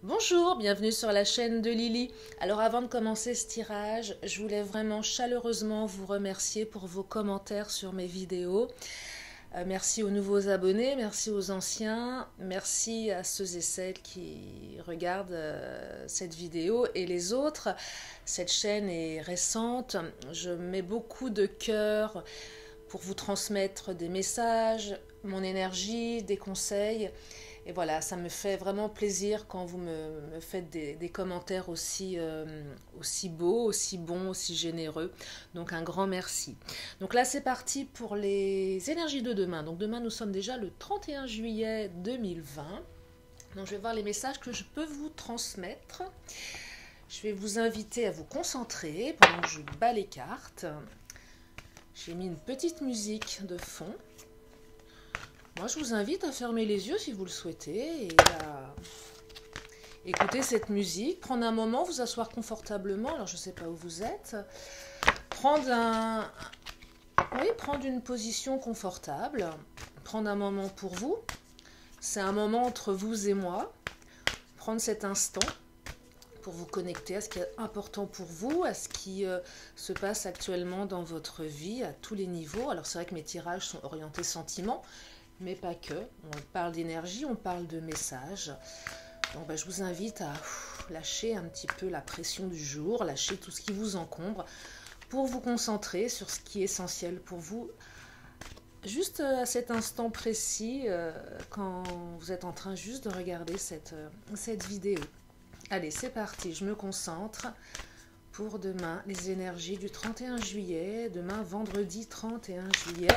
Bonjour, bienvenue sur la chaîne de Lily. Alors avant de commencer ce tirage, je voulais vraiment chaleureusement vous remercier pour vos commentaires sur mes vidéos. Merci aux nouveaux abonnés, merci aux anciens, merci à ceux et celles qui regardent cette vidéo et les autres. Cette chaîne est récente, je mets beaucoup de cœur pour vous transmettre des messages, mon énergie, des conseils. Et voilà, ça me fait vraiment plaisir quand vous me faites des commentaires aussi beaux, aussi bons, aussi généreux. Donc un grand merci. Donc là c'est parti pour les énergies de demain. Donc demain nous sommes déjà le 31 juillet 2020. Donc je vais voir les messages que je peux vous transmettre. Je vais vous inviter à vous concentrer pendant que je bats les cartes. J'ai mis une petite musique de fond. Moi, je vous invite à fermer les yeux si vous le souhaitez et à écouter cette musique, prendre un moment, vous asseoir confortablement. Alors, je ne sais pas où vous êtes. Prendre une position confortable. Prendre un moment pour vous. C'est un moment entre vous et moi. Prendre cet instant pour vous connecter à ce qui est important pour vous, à ce qui se passe actuellement dans votre vie, à tous les niveaux. Alors, c'est vrai que mes tirages sont orientés sentiments, mais pas que. On parle d'énergie, on parle de messages. Donc je vous invite à lâcher un petit peu la pression du jour, lâcher tout ce qui vous encombre pour vous concentrer sur ce qui est essentiel pour vous. Juste à cet instant précis, quand vous êtes en train juste de regarder cette vidéo. Allez, c'est parti, je me concentre pour demain, les énergies du 31 juillet, demain vendredi 31 juillet.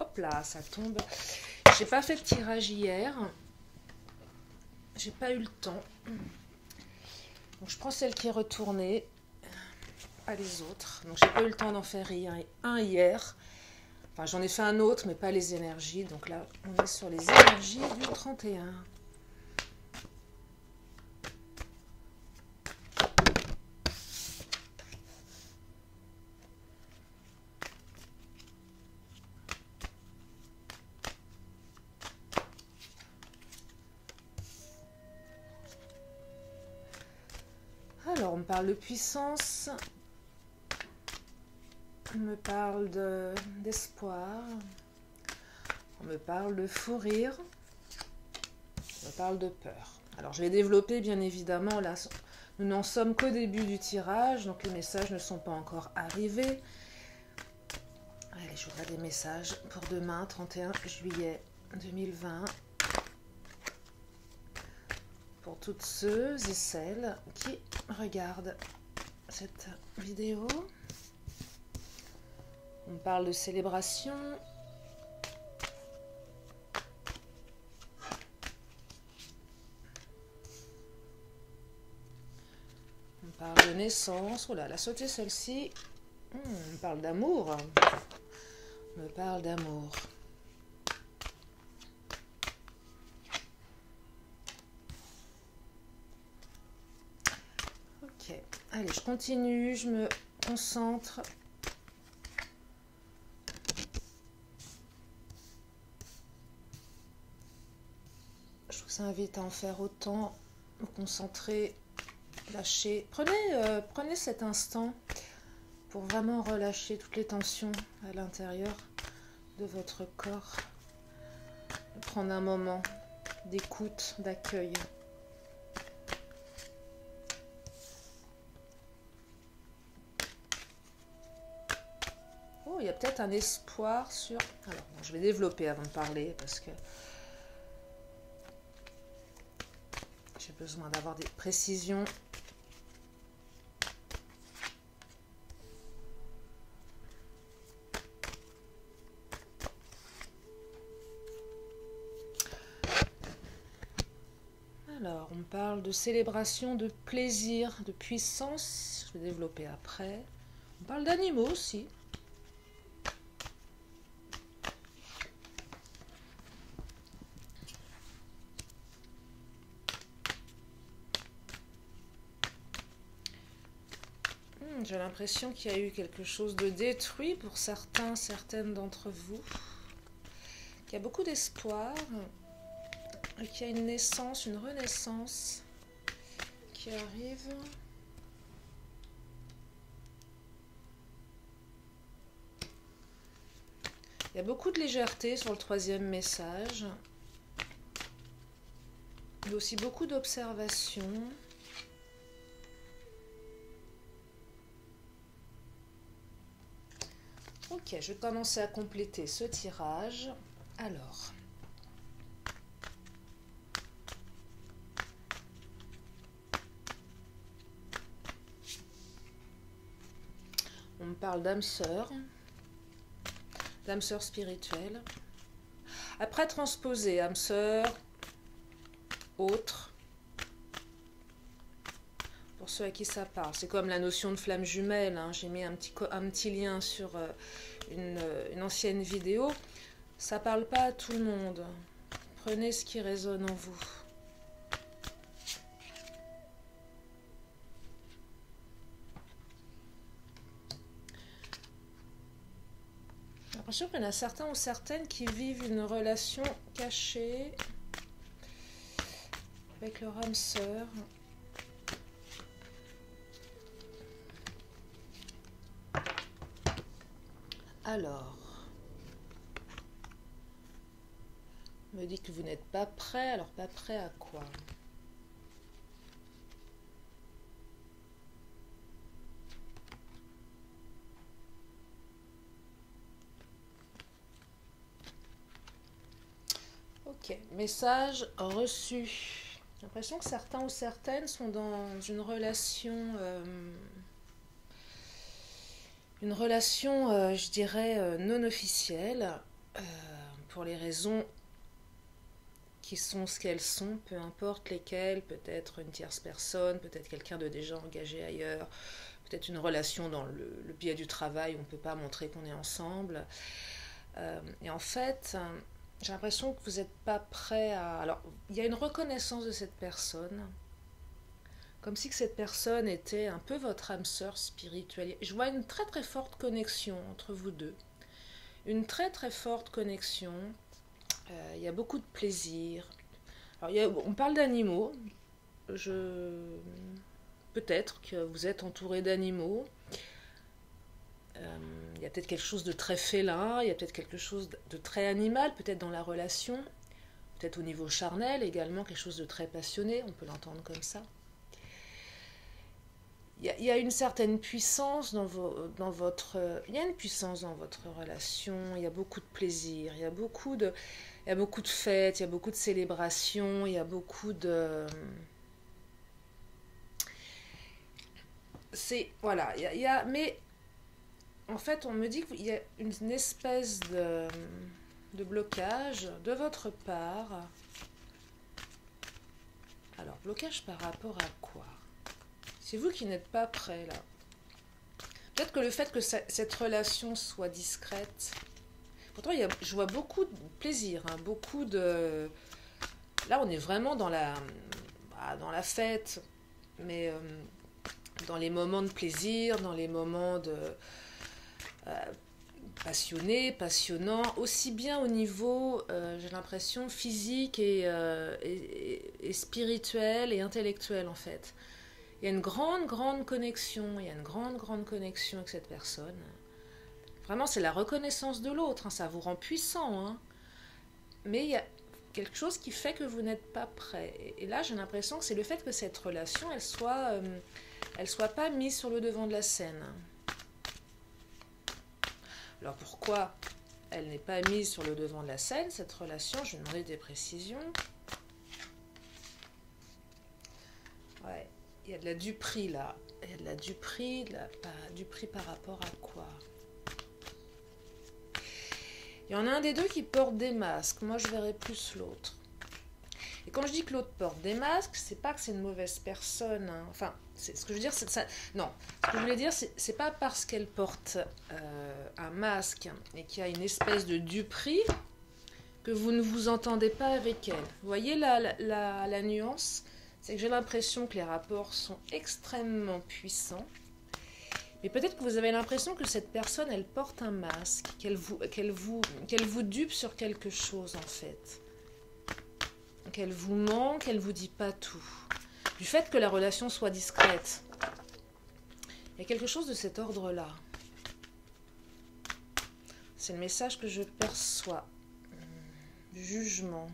Hop là, ça tombe. J'ai pas fait de tirage hier. J'ai pas eu le temps. Donc je prends celle qui est retournée. Pas les autres. Donc j'ai pas eu le temps d'en faire un hier. Enfin j'en ai fait un autre, mais pas les énergies. Donc là, on est sur les énergies du 31. Alors, on me parle de puissance, on me parle d'espoir, on me parle de fou rire, on me parle de peur. Alors, je vais développer, bien évidemment, là, nous n'en sommes qu'au début du tirage, donc les messages ne sont pas encore arrivés. Allez, je voudrais des messages pour demain, 31 juillet 2020. Pour toutes ceux et celles qui regardent cette vidéo. On parle de célébration. On parle de naissance. Oh là, elle a sauté celle-ci. On parle d'amour. On me parle d'amour. Ok, allez, je continue, je me concentre. Je vous invite à en faire autant, vous concentrer, lâcher. Prenez cet instant pour vraiment relâcher toutes les tensions à l'intérieur de votre corps. Prendre un moment d'écoute, d'accueil. Oh, il y a peut-être un espoir sur... Alors, bon, je vais développer avant de parler parce que j'ai besoin d'avoir des précisions. Alors, on parle de célébration, de plaisir, de puissance. Je vais développer après. On parle d'animaux aussi. J'ai l'impression qu'il y a eu quelque chose de détruit pour certaines d'entre vous. Qu'il y a beaucoup d'espoir. Et qu'il y a une naissance, une renaissance. qui arrive. Il y a beaucoup de légèreté sur le troisième message. Il y a aussi beaucoup d'observation. Ok, je vais commencer à compléter ce tirage. Alors, on me parle d'âme sœur spirituelle. Après, transposer âme sœur, autre, pour ceux à qui ça parle. C'est comme la notion de flamme jumelle, hein. J'ai mis un petit lien sur une ancienne vidéo. Ça parle pas à tout le monde. Prenez ce qui résonne en vous. J'ai l'impression qu'il y en a certains ou certaines qui vivent une relation cachée avec leur âme sœur. Alors, on me dit que vous n'êtes pas prêt. Alors, pas prêt à quoi? Ok, message reçu. J'ai l'impression que certains ou certaines sont dans une relation, je dirais, non officielle, pour les raisons qui sont ce qu'elles sont, peu importe lesquelles, peut-être une tierce personne, peut-être quelqu'un de déjà engagé ailleurs, peut-être une relation dans le biais du travail où on ne peut pas montrer qu'on est ensemble. Et en fait, j'ai l'impression que vous n'êtes pas prêt à... Alors, il y a une reconnaissance de cette personne, comme si que cette personne était un peu votre âme sœur spirituelle. Je vois une très très forte connexion entre vous deux. Une très très forte connexion. Il y a beaucoup de plaisir. Alors, on parle d'animaux. Peut-être que vous êtes entouré d'animaux. Il y a peut-être quelque chose de très félin, il y a peut-être quelque chose de très animal, peut-être dans la relation, peut-être au niveau charnel également, quelque chose de très passionné, on peut l'entendre comme ça. Il y a une certaine puissance dans votre relation, il y a beaucoup de plaisir, il y a beaucoup de fêtes, il y a beaucoup de célébrations, il y a beaucoup de... Voilà, mais en fait, on me dit qu'il y a une espèce de blocage de votre part. Alors, blocage par rapport à quoi? C'est vous qui n'êtes pas prêt, là. Peut-être que le fait que cette relation soit discrète... Pourtant, je vois beaucoup de plaisir, hein, beaucoup de... Là, on est vraiment dans la fête, mais dans les moments de plaisir, dans les moments de... passionné, passionnant, aussi bien au niveau, j'ai l'impression, physique et spirituel et intellectuel en fait. Il y a une grande connexion, avec cette personne. Vraiment, c'est la reconnaissance de l'autre, hein, ça vous rend puissant, hein. Mais il y a quelque chose qui fait que vous n'êtes pas prêt. Et là, j'ai l'impression que c'est le fait que cette relation, elle soit pas mise sur le devant de la scène. Alors pourquoi elle n'est pas mise sur le devant de la scène, cette relation? Je vais demander des précisions. Ouais, il y a de la duperie là. Il y a de la duperie, duperie par rapport à quoi? Il y en a un des deux qui porte des masques. Moi, je verrais plus l'autre. Et quand je dis que l'autre porte des masques, c'est pas que c'est une mauvaise personne, hein. Enfin, ce que je veux dire, c'est ça. Non, ce que je voulais dire, c'est pas parce qu'elle porte un masque et qu'il y a une espèce de duperie que vous ne vous entendez pas avec elle. Vous voyez la nuance? C'est que j'ai l'impression que les rapports sont extrêmement puissants. Mais peut-être que vous avez l'impression que cette personne, elle porte un masque, qu'elle vous dupe sur quelque chose en fait. Qu'elle vous ment, qu'elle vous dit pas tout. du fait que la relation soit discrète. Il y a quelque chose de cet ordre-là. C'est le message que je perçois. Jugement.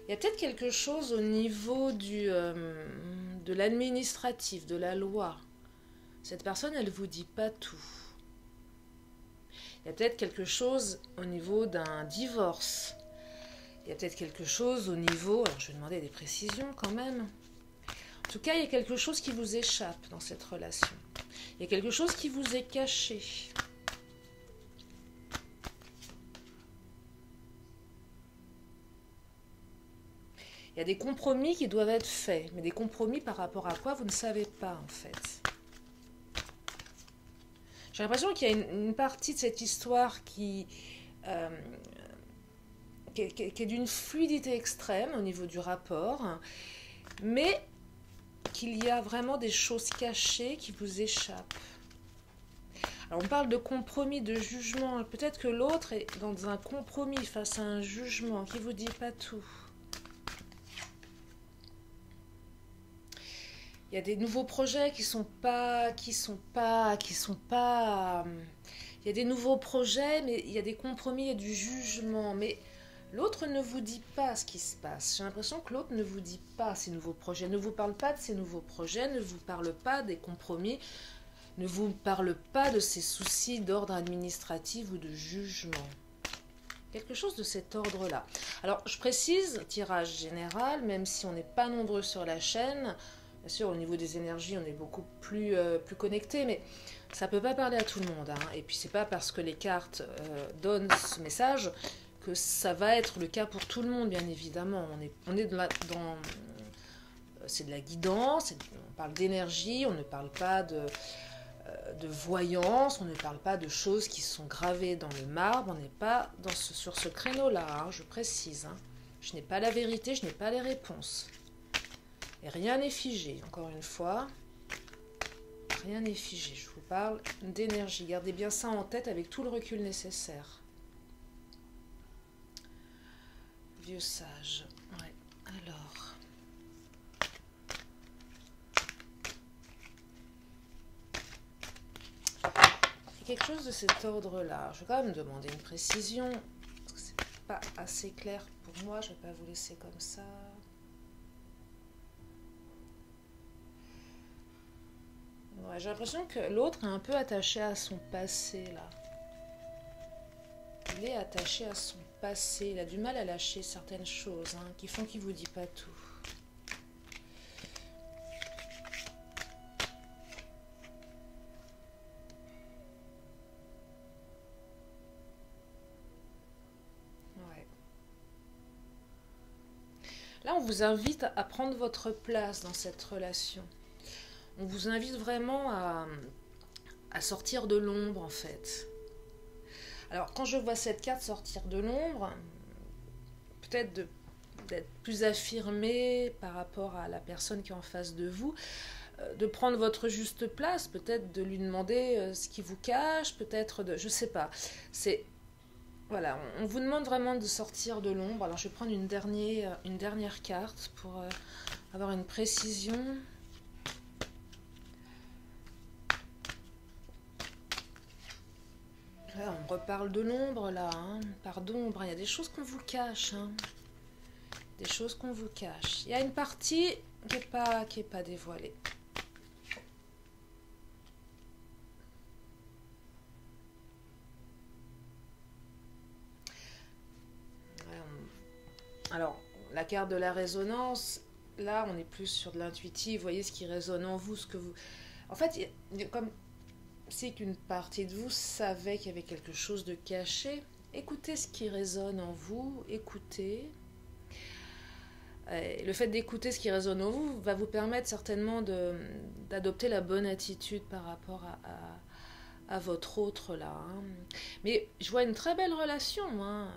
Il y a peut-être quelque chose au niveau de l'administratif, de la loi. Cette personne, elle ne vous dit pas tout. Il y a peut-être quelque chose au niveau d'un divorce. Il y a peut-être quelque chose au niveau... Alors, je vais demander des précisions quand même. En tout cas, il y a quelque chose qui vous échappe dans cette relation. Il y a quelque chose qui vous est caché. Il y a des compromis qui doivent être faits. Mais des compromis par rapport à quoi, vous ne savez pas en fait. J'ai l'impression qu'il y a une partie de cette histoire qui est d'une fluidité extrême au niveau du rapport, mais qu'il y a vraiment des choses cachées qui vous échappent. Alors on parle de compromis, de jugement. Peut-être que l'autre est dans un compromis face à un jugement qui ne vous dit pas tout. Il y a des nouveaux projets qui sont pas. Il y a des nouveaux projets, mais il y a des compromis, il y a du jugement. Mais l'autre ne vous dit pas ce qui se passe. J'ai l'impression que l'autre ne vous dit pas ces nouveaux projets, ne vous parle pas de ces nouveaux projets, ne vous parle pas des compromis, ne vous parle pas de ces soucis d'ordre administratif ou de jugement. Quelque chose de cet ordre-là. Alors, je précise, tirage général, même si on n'est pas nombreux sur la chaîne. Bien sûr, au niveau des énergies, on est beaucoup plus connectés, mais ça ne peut pas parler à tout le monde. Hein. Et puis, c'est pas parce que les cartes donnent ce message que ça va être le cas pour tout le monde, bien évidemment. On est dans c'est de la guidance, on parle d'énergie, on ne parle pas de voyance, on ne parle pas de choses qui sont gravées dans le marbre, on n'est pas sur ce créneau-là, hein, je précise. Hein. Je n'ai pas la vérité, je n'ai pas les réponses. Et rien n'est figé, encore une fois. Rien n'est figé. Je vous parle d'énergie. Gardez bien ça en tête avec tout le recul nécessaire. Vieux sage. Ouais. Alors. Il y a quelque chose de cet ordre-là. Je vais quand même demander une précision. Parce que c'est pas assez clair pour moi. Je ne vais pas vous laisser comme ça. Ouais, j'ai l'impression que l'autre est un peu attaché à son passé, là. Il est attaché à son passé. Il a du mal à lâcher certaines choses, hein, qui font qu'il ne vous dit pas tout. Ouais. Là, on vous invite à prendre votre place dans cette relation. On vous invite vraiment à sortir de l'ombre, en fait. Alors, quand je vois cette carte sortir de l'ombre, peut-être d'être plus affirmé par rapport à la personne qui est en face de vous, de prendre votre juste place, peut-être de lui demander ce qui vous cache, peut-être de... Je sais pas. C'est... Voilà, on vous demande vraiment de sortir de l'ombre. Alors, je vais prendre une dernière carte pour avoir une précision. Là, on reparle de l'ombre, là. Hein. Par d'ombre, il y a des choses qu'on vous cache. Hein. Des choses qu'on vous cache. Il y a une partie qui est pas dévoilée. Alors, la carte de la résonance, là, on est plus sur de l'intuitif. Vous voyez ce qui résonne en vous, ce que vous... En fait, comme c'est qu'une partie de vous savait qu'il y avait quelque chose de caché, écoutez ce qui résonne en vous, écoutez. Et le fait d'écouter ce qui résonne en vous va vous permettre certainement d'adopter la bonne attitude par rapport à votre autre là. Hein. Mais je vois une très belle relation, hein,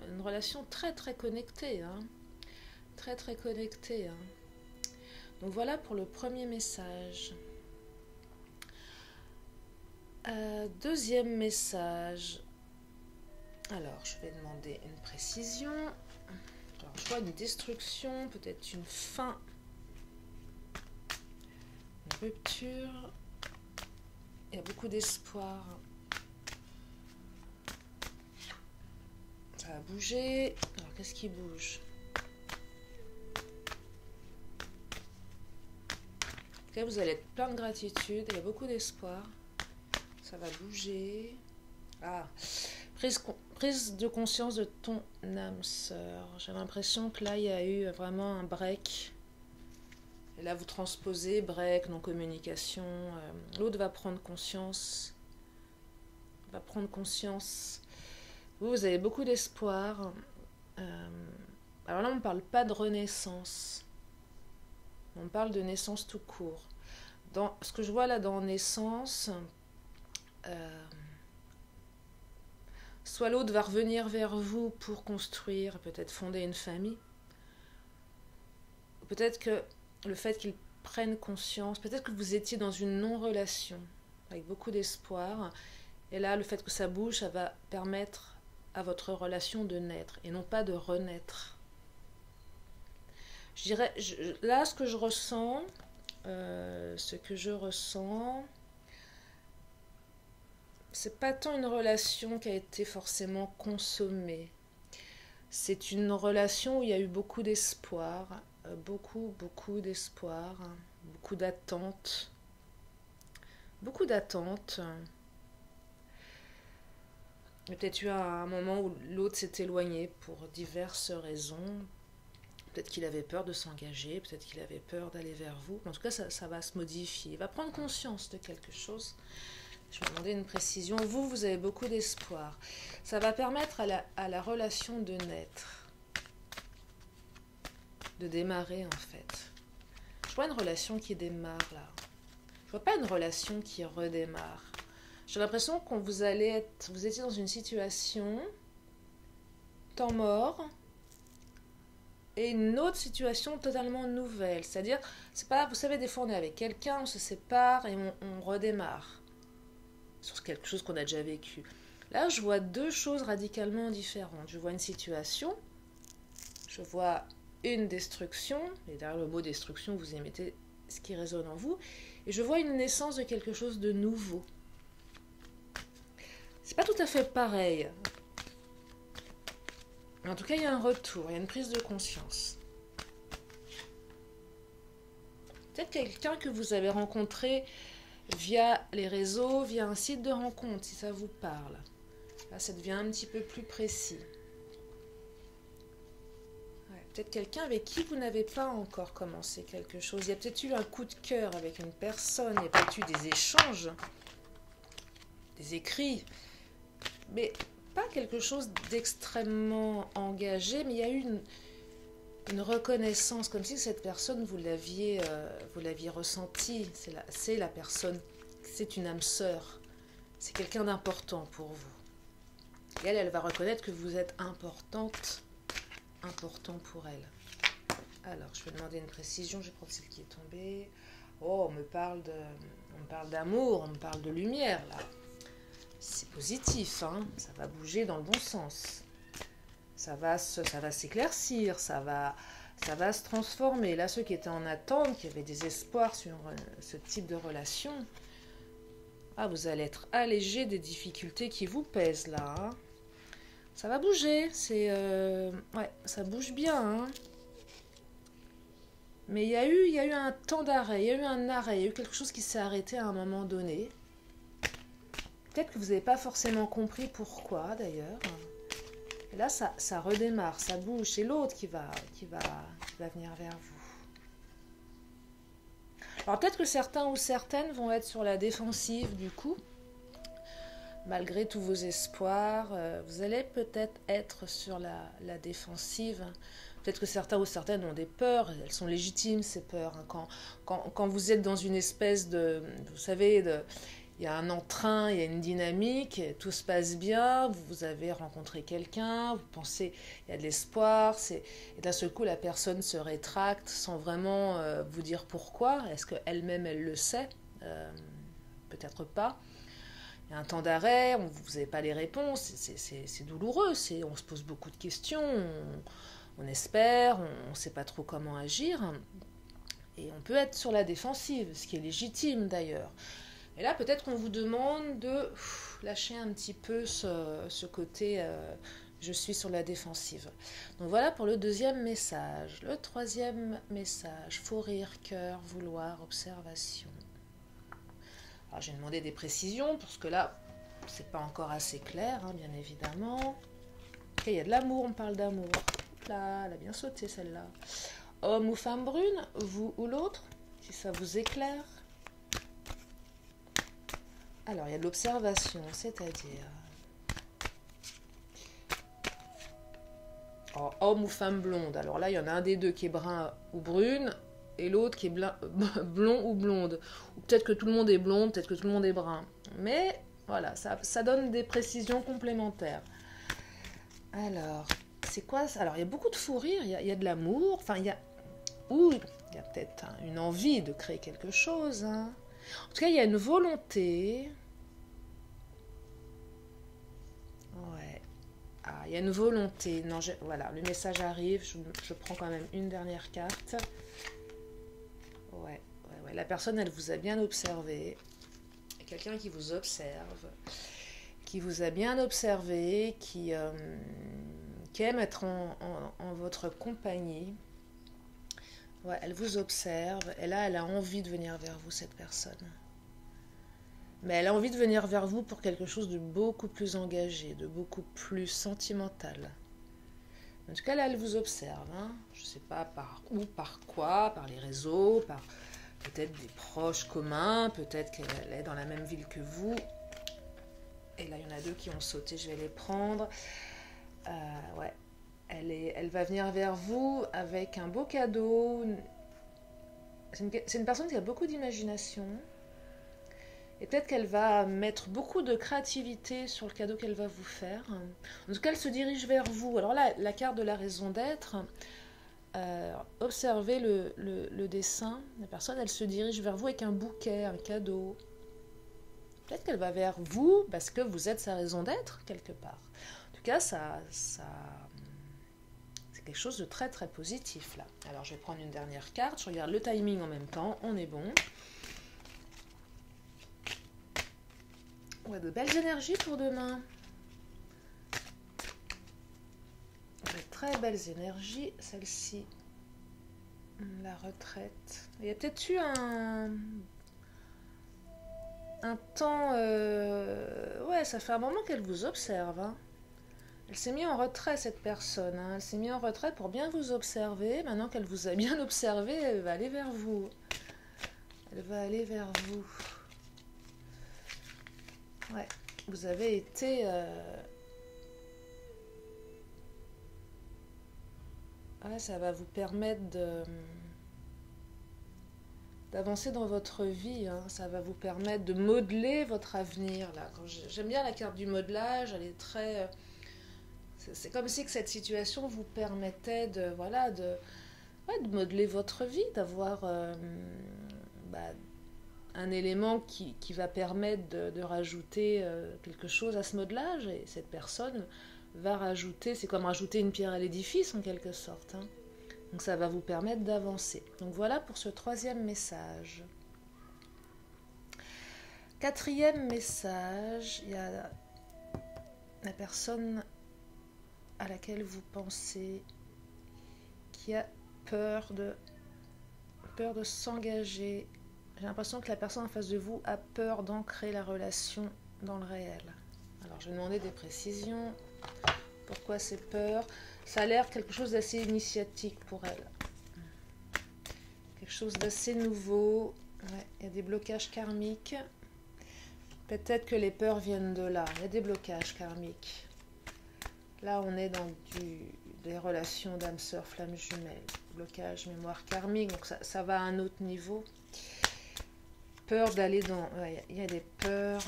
une relation très très connectée. Hein. Très très connectée. Hein. Donc voilà pour le premier message. Deuxième message. Alors, je vais demander une précision. Alors, je vois une destruction, peut-être une fin, une rupture. Il y a beaucoup d'espoir. Ça va bouger. Alors, qu'est-ce qui bouge? En tout cas, vous allez être plein de gratitude. Il y a beaucoup d'espoir. Ça va bouger. Ah, prise de conscience de ton âme sœur. J'ai l'impression que là, il y a eu vraiment un break. Et là, vous transposez break, non-communication. L'autre va prendre conscience. Vous avez beaucoup d'espoir. Alors là, on ne parle pas de renaissance. On parle de naissance tout court. Dans ce que je vois là dans naissance, soit l'autre va revenir vers vous pour construire, peut-être fonder une famille. Peut-être que le fait qu'il prenne conscience, peut-être que vous étiez dans une non-relation, avec beaucoup d'espoir. Et là, le fait que ça bouge, ça va permettre à votre relation de naître et non pas de renaître. Je dirais, là, ce que je ressens, c'est pas tant une relation qui a été forcément consommée. C'est une relation où il y a eu beaucoup d'espoir, beaucoup d'espoir, beaucoup d'attentes. Beaucoup d'attentes. Il y a peut-être eu un moment où l'autre s'est éloigné pour diverses raisons. Peut-être qu'il avait peur de s'engager, peut-être qu'il avait peur d'aller vers vous. En tout cas, ça va se modifier. Il va prendre conscience de quelque chose. Je vais demander une précision. Vous avez beaucoup d'espoir. Ça va permettre à la relation de naître, de démarrer en fait. Je vois une relation qui démarre là. Je vois pas une relation qui redémarre. J'ai l'impression que vous étiez dans une situation, temps mort, et une autre situation totalement nouvelle. C'est-à-dire, c'est pas, vous savez, des fois on est avec quelqu'un, on se sépare et on redémarre sur quelque chose qu'on a déjà vécu. Là, je vois deux choses radicalement différentes. Je vois une situation, je vois une destruction, et derrière le mot destruction, vous y mettez ce qui résonne en vous, et je vois une naissance de quelque chose de nouveau. C'est pas tout à fait pareil. En tout cas, il y a un retour, il y a une prise de conscience. Peut-être quelqu'un que vous avez rencontré via les réseaux, via un site de rencontre, si ça vous parle. Là, ça devient un petit peu plus précis. Ouais, peut-être quelqu'un avec qui vous n'avez pas encore commencé quelque chose. Il y a peut-être eu un coup de cœur avec une personne, il y a peut-être eu des échanges, des écrits, mais pas quelque chose d'extrêmement engagé, mais il y a eu une reconnaissance, comme si cette personne, vous l'aviez ressentie. C'est la personne, c'est une âme sœur, c'est quelqu'un d'important pour vous. Et elle va reconnaître que vous êtes important pour elle. Alors, je vais demander une précision, je vais prendre celle qui est tombée. Oh, on me parle d'amour, on me parle de lumière, là. C'est positif, hein, ça va bouger dans le bon sens. Ça va s'éclaircir, ça va se transformer. Là, ceux qui étaient en attente, qui avaient des espoirs sur ce type de relation, vous allez être allégés des difficultés qui vous pèsent, là. Hein. Ça va bouger, ça bouge bien, hein. Mais il y a eu un temps d'arrêt, il y a eu un arrêt, il y a eu quelque chose qui s'est arrêté à un moment donné. Peut-être que vous n'avez pas forcément compris pourquoi, d'ailleurs. Et là, ça redémarre, ça bouge. C'est l'autre qui va venir vers vous. Alors, peut-être que certains ou certaines vont être sur la défensive, du coup. Malgré tous vos espoirs, vous allez peut-être être sur la défensive. Peut-être que certains ou certaines ont des peurs. Elles sont légitimes, ces peurs. Quand vous êtes dans une espèce de... Vous savez, il y a un entrain, il y a une dynamique, tout se passe bien, vous avez rencontré quelqu'un, vous pensez, il y a de l'espoir, et d'un seul coup, la personne se rétracte sans vraiment vous dire pourquoi. Est-ce qu'elle-même, elle le sait? Peut-être pas. Il y a un temps d'arrêt, vous n'avez pas les réponses, c'est douloureux, on se pose beaucoup de questions, on espère, on ne sait pas trop comment agir. Et on peut être sur la défensive, ce qui est légitime d'ailleurs. Et là, peut-être qu'on vous demande de lâcher un petit peu ce côté je suis sur la défensive. Donc voilà pour le deuxième message. Le troisième message, faut rire, cœur, vouloir, observation. Alors j'ai demandé des précisions parce que là, c'est pas encore assez clair, hein, bien évidemment. Ok, il y a de l'amour, on parle d'amour. Là, elle a bien sauté celle-là. Homme ou femme brune, vous ou l'autre, si ça vous éclaire. Alors, il y a de l'observation, c'est-à-dire... Oh, homme ou femme blonde. Alors là, il y en a un des deux qui est brun ou brune, et l'autre qui est blond ou blonde. Ou peut-être que tout le monde est blond, peut-être que tout le monde est brun. Mais voilà, ça donne des précisions complémentaires. Alors, c'est quoi ça? Alors, il y a beaucoup de fou rire, il y a de l'amour, enfin, il y a peut-être une envie de créer quelque chose. Hein. En tout cas, il y a une volonté. Ouais. Ah, il y a une volonté. Non, voilà, le message arrive. Je prends quand même une dernière carte. Ouais. La personne, elle vous a bien observé. Il y a quelqu'un qui vous observe, qui vous a bien observé, qui aime être en votre compagnie. Ouais, elle vous observe, et là, elle a envie de venir vers vous, cette personne. Mais elle a envie de venir vers vous pour quelque chose de beaucoup plus engagé, de beaucoup plus sentimental. En tout cas, là, elle vous observe. Hein. Je ne sais pas par où, par quoi, par les réseaux, par peut-être des proches communs, peut-être qu'elle est dans la même ville que vous. Et là, il y en a deux qui ont sauté, je vais les prendre. Ouais. Elle va venir vers vous avec un beau cadeau. C'est une personne qui a beaucoup d'imagination. Et peut-être qu'elle va mettre beaucoup de créativité sur le cadeau qu'elle va vous faire. En tout cas, elle se dirige vers vous. Alors là, la carte de la raison d'être, observez le dessin. La personne, elle se dirige vers vous avec un bouquet, un cadeau. Peut-être qu'elle va vers vous parce que vous êtes sa raison d'être, quelque part. En tout cas, c'est quelque chose de très très positif là. Alors je vais prendre une dernière carte, je regarde le timing en même temps, on est bon. Ouais, de belles énergies pour demain. De très belles énergies, celle-ci. La retraite. Il y a peut-être eu un temps... Ouais, ça fait un moment qu'elle vous observe, hein. Elle s'est mise en retrait, cette personne. Hein. Elle s'est mise en retrait pour bien vous observer. Maintenant qu'elle vous a bien observé, elle va aller vers vous. Elle va aller vers vous. Ouais, vous avez été... Ouais, ça va vous permettre d'avancer dans votre vie. Hein. Ça va vous permettre de modeler votre avenir. Là. J'aime bien la carte du modelage. Elle est très... C'est comme si que cette situation vous permettait de modeler votre vie, d'avoir un élément qui va permettre de rajouter quelque chose à ce modelage. Et cette personne va rajouter, c'est comme rajouter une pierre à l'édifice en quelque sorte. Hein. Donc ça va vous permettre d'avancer. Donc voilà pour ce troisième message. Quatrième message, il y a la personne à laquelle vous pensez, qui a peur de s'engager. J'ai l'impression que la personne en face de vous a peur d'ancrer la relation dans le réel. Alors, je vais demander des précisions. Pourquoi c'est peur? Ça a l'air quelque chose d'assez initiatique pour elle. Quelque chose d'assez nouveau. Ouais, il y a des blocages karmiques. Peut-être que les peurs viennent de là. Il y a des blocages karmiques. Là, on est dans des relations d'âme sœur, flamme jumelle, blocage, mémoire karmique, donc ça va à un autre niveau. Peur d'aller dans... Ouais, il y a des peurs.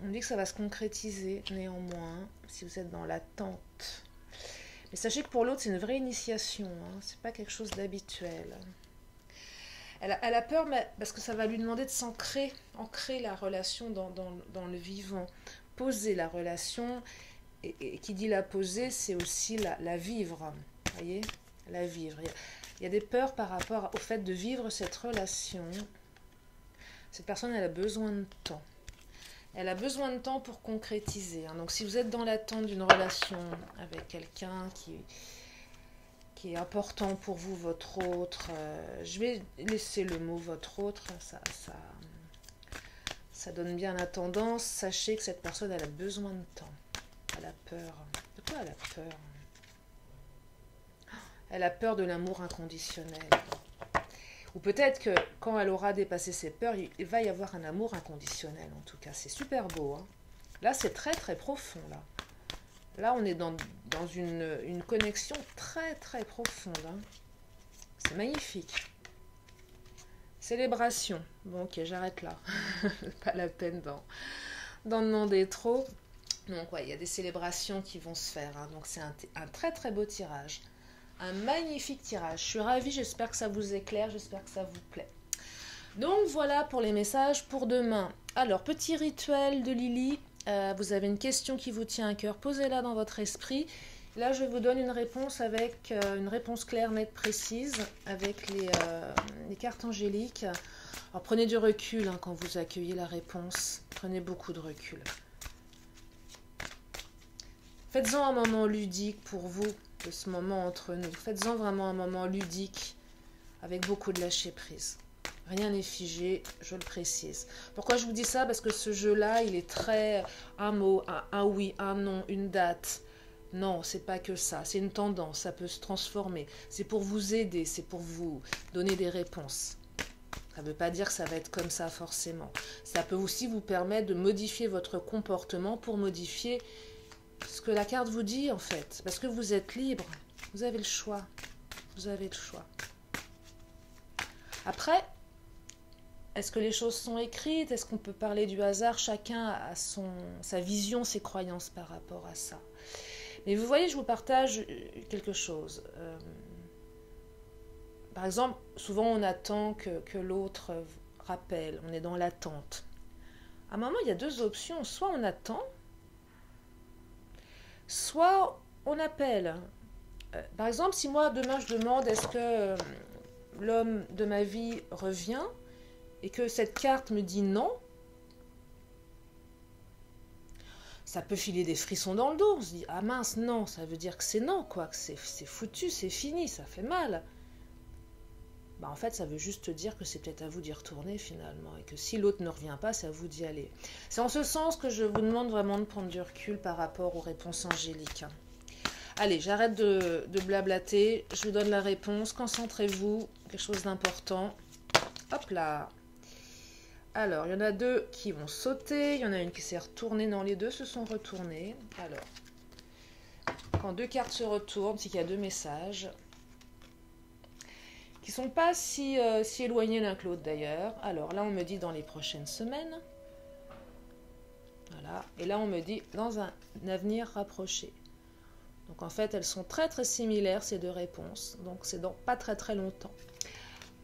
On dit que ça va se concrétiser, néanmoins, si vous êtes dans l'attente. Mais sachez que pour l'autre, c'est une vraie initiation, hein, c'est pas quelque chose d'habituel. Elle a peur parce que ça va lui demander de ancrer la relation dans le vivant, poser la relation. et qui dit la poser, c'est aussi la vivre. Vous voyez, la vivre. Il y a des peurs par rapport au fait de vivre cette relation. Cette personne, elle a besoin de temps. Elle a besoin de temps pour concrétiser. Hein. Donc, si vous êtes dans l'attente d'une relation avec quelqu'un qui est important pour vous, votre autre, je vais laisser le mot votre autre, ça donne bien la tendance. Sachez que cette personne, elle a besoin de temps. Elle a peur. De quoi elle a peur? Elle a peur de l'amour inconditionnel. Ou peut-être que quand elle aura dépassé ses peurs, il va y avoir un amour inconditionnel en tout cas. C'est super beau. Hein. Là, c'est très très profond. Là on est dans une connexion très très profonde. Hein. C'est magnifique. Célébration. Bon ok, j'arrête là. Pas la peine d'en demander trop. Donc ouais, il y a des célébrations qui vont se faire. Hein. Donc c'est un très très beau tirage. Un magnifique tirage. Je suis ravie, j'espère que ça vous éclaire, j'espère que ça vous plaît. Donc voilà pour les messages pour demain. Alors, petit rituel de Lily. Vous avez une question qui vous tient à cœur, posez-la dans votre esprit. Là, je vous donne une réponse avec une réponse claire, nette, précise, avec les cartes angéliques. Alors, prenez du recul hein, quand vous accueillez la réponse. Prenez beaucoup de recul. Faites-en un moment ludique pour vous. De ce moment entre nous. Faites-en vraiment un moment ludique avec beaucoup de lâcher prise. Rien n'est figé, je le précise. Pourquoi je vous dis ça? Parce que ce jeu-là, il est très un mot, un oui, un non, une date. Non, c'est pas que ça. C'est une tendance, ça peut se transformer. C'est pour vous aider, c'est pour vous donner des réponses. Ça ne veut pas dire que ça va être comme ça forcément. Ça peut aussi vous permettre de modifier votre comportement pour modifier ce que la carte vous dit en fait, parce que vous êtes libre, vous avez le choix, vous avez le choix. Après, est-ce que les choses sont écrites? Est-ce qu'on peut parler du hasard? Chacun a sa vision, ses croyances par rapport à ça. Mais vous voyez, je vous partage quelque chose. Par exemple, souvent on attend que l'autre rappelle, on est dans l'attente. À un moment, il y a deux options, soit on attend, soit on appelle. Par exemple, si moi demain je demande est-ce que l'homme de ma vie revient et que cette carte me dit non, ça peut filer des frissons dans le dos. On se dit ah mince non, ça veut dire que c'est non quoi, que c'est foutu, c'est fini, ça fait mal. Bah, en fait, ça veut juste dire que c'est peut-être à vous d'y retourner finalement et que si l'autre ne revient pas, c'est à vous d'y aller. C'est en ce sens que je vous demande vraiment de prendre du recul par rapport aux réponses angéliques. Allez, j'arrête de blablater, je vous donne la réponse, concentrez-vous, quelque chose d'important. Hop là. Alors, il y en a deux qui vont sauter, il y en a une qui s'est retournée, non, les deux se sont retournés. Alors, quand deux cartes se retournent, c'est qu'il y a deux messages qui ne sont pas si éloignés l'un que l'autre d'ailleurs. Alors là, on me dit dans les prochaines semaines. Voilà. Et là, on me dit dans un avenir rapproché. Donc en fait, elles sont très très similaires, ces deux réponses. Donc c'est dans pas très très longtemps.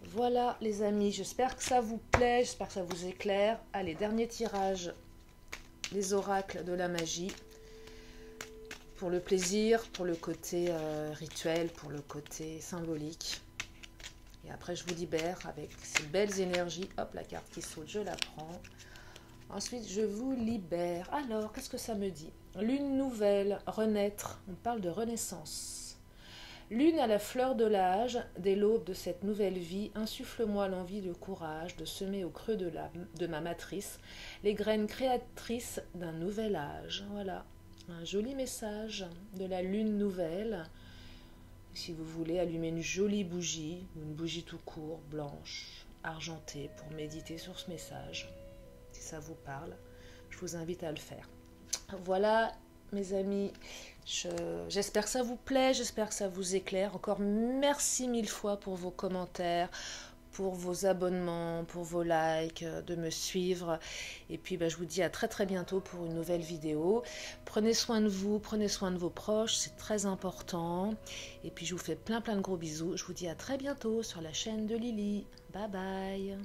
Voilà les amis, j'espère que ça vous plaît, j'espère que ça vous éclaire. Allez, dernier tirage, les oracles de la magie. Pour le plaisir, pour le côté rituel, pour le côté symbolique. Et après, je vous libère avec ces belles énergies. Hop, la carte qui saute, je la prends. Ensuite, je vous libère. Alors, qu'est-ce que ça me dit? Lune nouvelle, renaître. On parle de renaissance. Lune à la fleur de l'âge, dès l'aube de cette nouvelle vie, insuffle-moi l'envie de courage de semer au creux de ma matrice les graines créatrices d'un nouvel âge. Voilà, un joli message de la lune nouvelle. Si vous voulez allumer une jolie bougie, ou une bougie tout court, blanche, argentée, pour méditer sur ce message, si ça vous parle, je vous invite à le faire. Voilà, mes amis, j'espère que ça vous plaît, j'espère que ça vous éclaire. Encore merci mille fois pour vos commentaires, pour vos abonnements, pour vos likes, de me suivre. Et puis je vous dis à très très bientôt pour une nouvelle vidéo. Prenez soin de vous, prenez soin de vos proches, c'est très important. Et puis je vous fais plein de gros bisous. Je vous dis à très bientôt sur la chaîne de Lily. Bye bye.